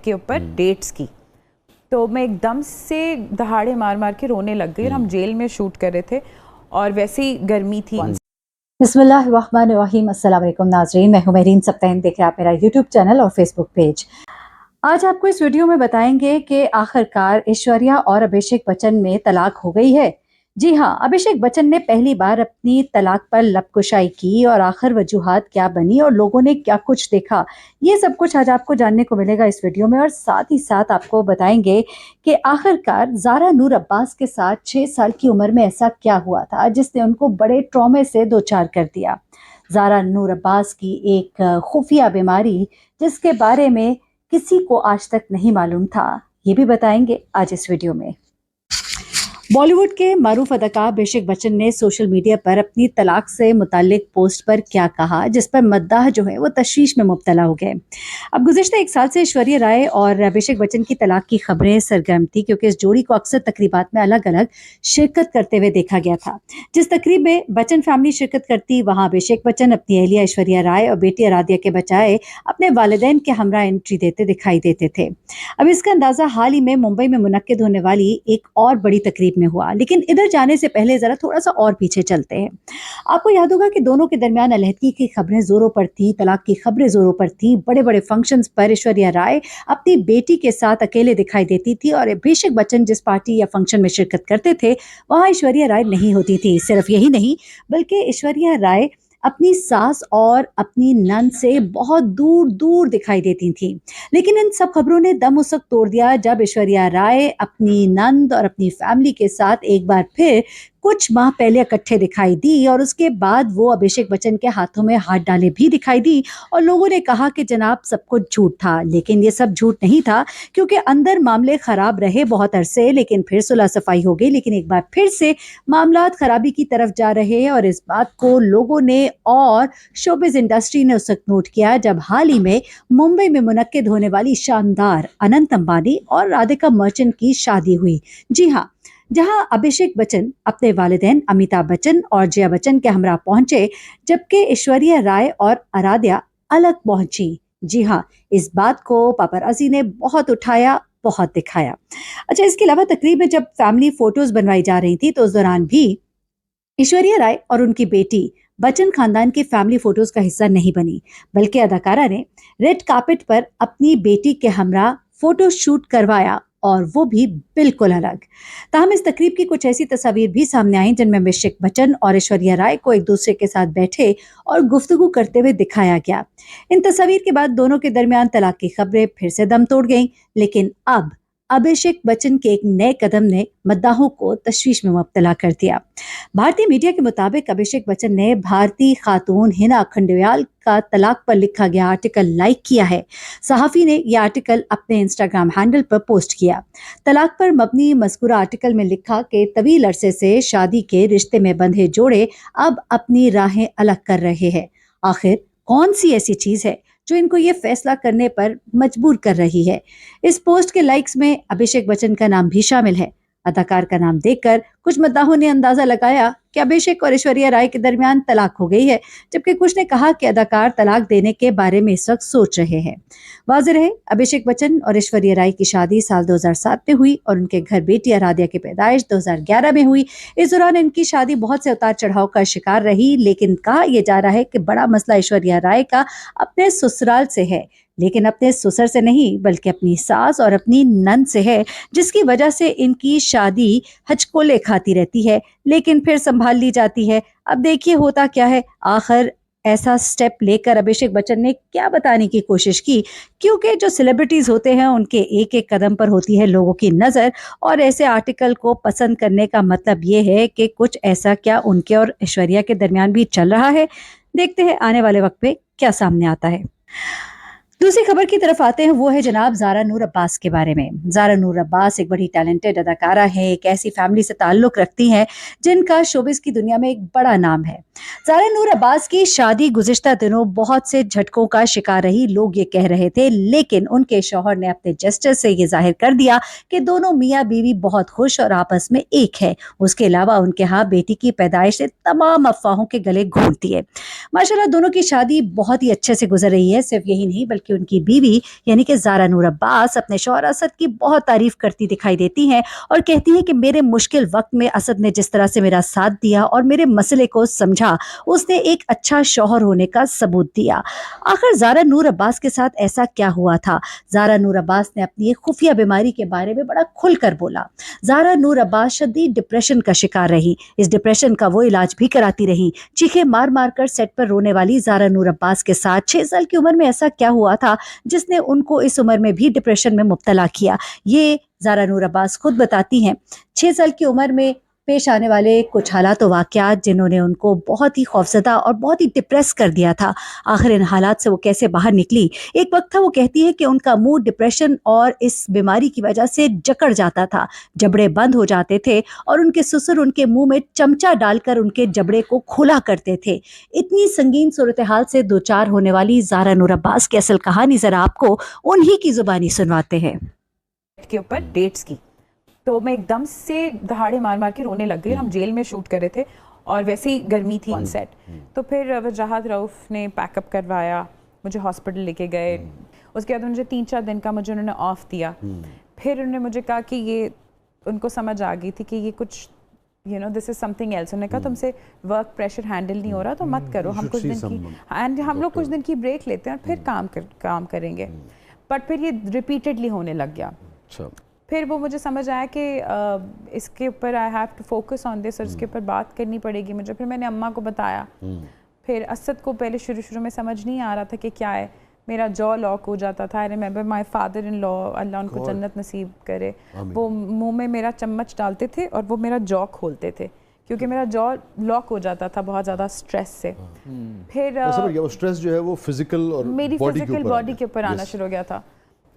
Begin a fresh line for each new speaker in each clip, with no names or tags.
के ऊपर डेट्स की। तो मैं एकदम से दहाड़े मार मार के रोने लग गई और हम जेल में शूट कर रहे थे और वैसे ही गर्मी थी।
बिस्मिल्लाहिर्रहमानिर्रहीम, अस्सलाम वालेकुम नाज़रीन, मैं हूं मेरीन सब्ताइन, देख रहे हैं आप मेरा यूट्यूब चैनल और फेसबुक पेज। आज आपको इस वीडियो में बताएंगे कि आखिरकार ऐश्वर्या और अभिषेक बच्चन में तलाक हो गई है। जी हाँ, अभिषेक बच्चन ने पहली बार अपनी तलाक पर लबकुशाई की और आखिर वजूहात क्या बनी और लोगों ने क्या कुछ देखा, ये सब कुछ आज आपको जानने को मिलेगा इस वीडियो में। और साथ ही साथ आपको बताएंगे कि आखिरकार ज़ारा नूर अब्बास के साथ 6 साल की उम्र में ऐसा क्या हुआ था जिसने उनको बड़े ट्रॉमे से दो चार कर दिया। ज़ारा नूर अब्बास की एक खुफिया बीमारी जिसके बारे में किसी को आज तक नहीं मालूम था, ये भी बताएंगे आज इस वीडियो में। बॉलीवुड के मारूफ अदाकार अभिषेक बच्चन ने सोशल मीडिया पर अपनी तलाक से मुतालिक पोस्ट पर क्या कहा, जिस पर मद्दाह जो है वो तशवीश में मुब्तला हो गए। अब गुज़िश्ता 1 साल से ऐश्वर्या राय और अभिषेक बच्चन की तलाक की खबरें सरगर्म थी, क्योंकि इस जोड़ी को अक्सर तकरीबात में अलग अलग शिरकत करते हुए देखा गया था। जिस तकरीब में बच्चन फैमिली शिरकत करती, वहाँ अभिषेक बच्चन अपनी अहलिया ऐश्वर्या राय और बेटी आराध्या के बजाय अपने वालिदैन के हमरा एंट्री देते दिखाई देते थे। अब इसका अंदाजा हाल ही में मुंबई में मुनक्किद होने वाली एक और बड़ी तकरीब में हुआ, लेकिन इधर जाने से पहले जरा थोड़ा सा और पीछे चलते हैं। आपको याद होगा कि दोनों के दरमियान अलहदगी की खबरें जोरों पर थी, तलाक की खबरें जोरों पर थी। बड़े बड़े फंक्शंस पर ऐश्वर्या राय अपनी बेटी के साथ अकेले दिखाई देती थी और अभिषेक बच्चन जिस पार्टी या फंक्शन में शिरकत करते थे वहां ऐश्वर्या राय नहीं होती थी। सिर्फ यही नहीं, बल्कि ऐश्वर्या राय अपनी सास और अपनी नंद से बहुत दूर दूर दिखाई देती थी। लेकिन इन सब खबरों ने दम उस वक्त तोड़ दिया जब ऐश्वर्या राय अपनी नंद और अपनी फैमिली के साथ एक बार फिर कुछ माह पहले इकट्ठे दिखाई दी और उसके बाद वो अभिषेक बच्चन के हाथों में हाथ डाले भी दिखाई दी। और लोगों ने कहा कि जनाब सब कुछ झूठ था, लेकिन ये सब झूठ नहीं था, क्योंकि अंदर मामले खराब रहे बहुत अरसे, लेकिन फिर सुलह सफाई हो गई। लेकिन एक बार फिर से मामलात खराबी की तरफ जा रहे हैं और इस बात को लोगों ने और शोबिज इंडस्ट्री ने उस वक्त नोट किया जब हाल ही में मुंबई में मुनक्किद होने वाली शानदार अनंत अंबानी और राधिका मर्चेंट की शादी हुई। जी हाँ, जहां अभिषेक बच्चन अपने वालिदैन अमिताभ बच्चन और जया बच्चन के हमरा पहुंचे, जबकि ऐश्वर्या राय और आराध्या अलग पहुंची। जी हाँ, इस बात को पापराजी ने बहुत उठाया, बहुत दिखाया। अच्छा, इसके अलावा तकरीब में जब फैमिली फोटोज बनवाई जा रही थी तो उस दौरान भी ऐश्वर्या राय और उनकी बेटी बच्चन खानदान की फैमिली फोटोज का हिस्सा नहीं बनी, बल्कि अदाकारा ने रेड कार्पेट पर अपनी बेटी के हमरा फोटो शूट करवाया, और वो भी बिल्कुल अलग। ताहम इस तकरीब की कुछ ऐसी तस्वीर भी सामने आई जिनमें अभिषेक बच्चन और ऐश्वर्या राय को एक दूसरे के साथ बैठे और गुफ्तगू करते हुए दिखाया गया। इन तस्वीर के बाद दोनों के दरमियान तलाक की खबरें फिर से दम तोड़ गईं, लेकिन अब अभिषेक बच्चन के एक नए कदम ने मद्दाहों को तशवीश में मुब्तला कर दिया। भारतीय मीडिया के मुताबिक अभिषेक बच्चन ने भारतीय खातून हिना खंडेलवाल का तलाक पर लिखा गया आर्टिकल लाइक किया है। सहाफी ने यह आर्टिकल अपने इंस्टाग्राम हैंडल पर पोस्ट किया। तलाक पर मबनी मज़कूरा आर्टिकल में लिखा कि तवील अरसे से शादी के रिश्ते में बंधे जोड़े अब अपनी राहें अलग कर रहे हैं। आखिर कौन सी ऐसी चीज है जो इनको ये फैसला करने पर मजबूर कर रही है? इस पोस्ट के लाइक्स में अभिषेक बच्चन का नाम भी शामिल है। अदाकार का नाम देखकर कुछ मद्दाहों ने अंदाजा लगाया कि अभिषेक और ऐश्वर्या राय के दरमियान तलाक हो गई है, जबकि कुछ ने कहा कि अदाकार तलाक देने के बारे में इस वक्त सोच रहे हैं। वाज़ेह है, अभिषेक बच्चन और ऐश्वर्या राय की शादी साल 2007 में हुई और उनके घर बेटी आराध्या की पैदाइश 2011 में हुई। इस दौरान इनकी शादी बहुत से उतार चढ़ाव का शिकार रही, लेकिन कहा यह जा रहा है कि बड़ा मसला ऐश्वर्या राय का अपने ससुराल से है, लेकिन अपने ससुर से नहीं बल्कि अपनी सास और अपनी नंद से है, जिसकी वजह से इनकी शादी हचकोले खाती रहती है, लेकिन फिर संभाल ली जाती है। अब देखिए होता क्या है। आखिर ऐसा स्टेप लेकर अभिषेक बच्चन ने क्या बताने की कोशिश की, क्योंकि जो सेलिब्रिटीज होते हैं उनके एक एक कदम पर होती है लोगों की नजर, और ऐसे आर्टिकल को पसंद करने का मतलब ये है कि कुछ ऐसा क्या उनके और ऐश्वर्या के दरमियान भी चल रहा है। देखते हैं आने वाले वक्त पे क्या सामने आता है। दूसरी खबर की तरफ आते हैं, वो है जनाब ज़ारा नूर अब्बास के बारे में। ज़ारा नूर अब्बास एक बड़ी टैलेंटेड अदाकारा है, एक ऐसी फैमिली से ताल्लुक़ रखती हैं जिनका शोबिस की दुनिया में एक बड़ा नाम है। ज़ारा नूर अब्बास की शादी गुज़िश्ता दिनों बहुत से झटकों का शिकार रही। लोग ये कह रहे थे, लेकिन उनके शौहर ने अपने जेस्चर से ये जाहिर कर दिया कि दोनों मियाँ बीवी बहुत खुश और आपस में एक है। उसके अलावा उनके यहाँ बेटी की पैदाइश से तमाम अफवाहों के गले घोंट दिए। माशाल्लाह दोनों की शादी बहुत ही अच्छे से गुजर रही है। सिर्फ यही नहीं बल्कि कि उनकी बीवी यानी कि ज़ारा नूर अब्बास अपने शौहर असद की बहुत तारीफ करती दिखाई देती हैं और कहती हैं कि मेरे मुश्किल वक्त में असद ने जिस तरह से मेरा साथ दिया और मेरे मसले को समझा, उसने एक अच्छा शौहर होने का सबूत दिया। आखिर ज़ारा नूर अब्बास के साथ ऐसा क्या हुआ था? ज़ारा नूर अब्बास ने अपनी एक खुफिया बीमारी के बारे में बड़ा खुलकर बोला। ज़ारा नूर अब्बास शदीद डिप्रेशन का शिकार रही। इस डिप्रेशन का वो इलाज भी कराती रही। चीखे मार मार कर सेट पर रोने वाली ज़ारा नूर अब्बास के साथ 6 साल की उम्र में ऐसा क्या हुआ था जिसने उनको इस उम्र में भी डिप्रेशन में मुब्तला किया? ये ज़ारा नूर अब्बास खुद बताती हैं। 6 साल की उम्र में पेश आने वाले कुछ हालात और वाक़यात जिन्होंने उनको बहुत ही खौफज़दा और बहुत ही डिप्रेस कर दिया था। आखिर इन हालात से वो कैसे बाहर निकली? एक वक्त था वो कहती है कि उनका मूड डिप्रेशन और इस बीमारी की वजह से जकड़ जाता था, जबड़े बंद हो जाते थे और उनके ससुर उनके मुंह में चमचा डालकर उनके जबड़े को खोला करते थे। इतनी संगीन सूरत हाल से दो चार होने वाली ज़ारा नूर अब्बास की असल कहानी ज़रा आपको उन्हीं की ज़ुबानी सुनवाते हैं।
के ऊपर डेट्स की, तो मैं एकदम से दहाड़े मार मार के रोने लग गई। हम जेल में शूट कर रहे थे और वैसे ही गर्मी थी ऑन सेट। तो फिर वजाहत रऊफ ने पैकअप करवाया, मुझे हॉस्पिटल लेके गए। उसके बाद मुझे 3-4 दिन का मुझे उन्होंने ऑफ दिया। फिर उन्होंने मुझे कहा कि ये उनको समझ आ गई थी कि ये कुछ दिस इज समथिंग एल्स। उन्होंने कहा तुमसे वर्क प्रेशर हैंडल नहीं हो रहा तो मत करो, हम कुछ दिन की हम लोग कुछ दिन की ब्रेक लेते हैं और फिर काम करेंगे। बट फिर ये रिपीटेडली होने लग गया। फिर वो मुझे समझ आया कि इसके ऊपर I have to focus on this और इसके ऊपर बात करनी पड़ेगी मुझे। फिर मैंने अम्मा को बताया। फिर असद को पहले शुरू में समझ नहीं आ रहा था कि क्या है। मेरा जॉ लॉक हो जाता था। I remember my father in law, अल्लाह उनको जन्नत नसीब करे, वो मुंह में मेरा चम्मच डालते थे और वो मेरा जॉ खोलते थे क्योंकि मेरा जॉ लॉक हो जाता था बहुत ज़्यादा स्ट्रेस से। फिर
वो स्ट्रेस जो है वो फिजिकल और
मेरी फिजिकल बॉडी के ऊपर आना शुरू हो गया था।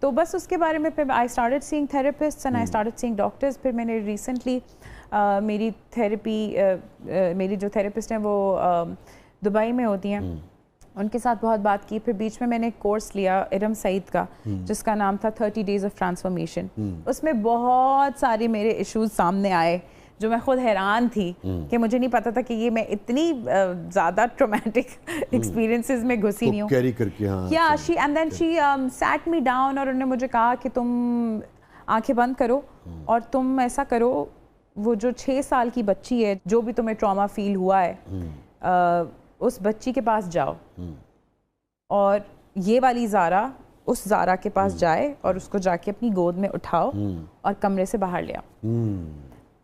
तो बस उसके बारे में फिर I started seeing therapist and I started seeing doctors. फिर मैंने रिसेंटली मेरी थेरेपी मेरी जो थेरेपिस्ट हैं वो दुबई में होती हैं, उनके साथ बहुत बात की। फिर बीच में मैंने एक कोर्स लिया इरम सईद का जिसका नाम था 30 डेज ऑफ ट्रांसफॉर्मेशन। उसमें बहुत सारे मेरे इश्यूज सामने आए जो मैं खुद हैरान थी कि मुझे नहीं पता था कि ये मैं इतनी ज़्यादा ट्रॉमेटिक एक्सपीरियंसेस में घुसी नहीं हूँ
कैरी करके।
या she and then she sat me down और उन्होंने मुझे कहा कि तुम आंखें बंद करो और तुम ऐसा करो, वो जो 6 साल की बच्ची है जो भी तुम्हें ट्रॉमा फील हुआ है उस बच्ची के पास जाओ और ये वाली ज़ारा उस ज़ारा के पास जाए और उसको जाके अपनी गोद में उठाओ और कमरे से बाहर ले आओ।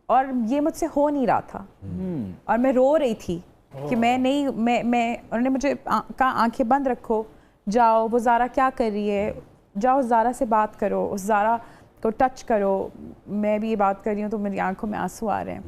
और ये मुझसे हो नहीं रहा था और मैं रो रही थी कि मैं नहीं मैं उन्होंने मुझे कहा आंखें बंद रखो, जाओ वो ज़ारा क्या कर रही है, जाओ ज़ारा से बात करो, उस ज़ारा को टच करो। मैं भी ये बात कर रही हूँ तो मेरी आंखों में आंसू आ रहे हैं।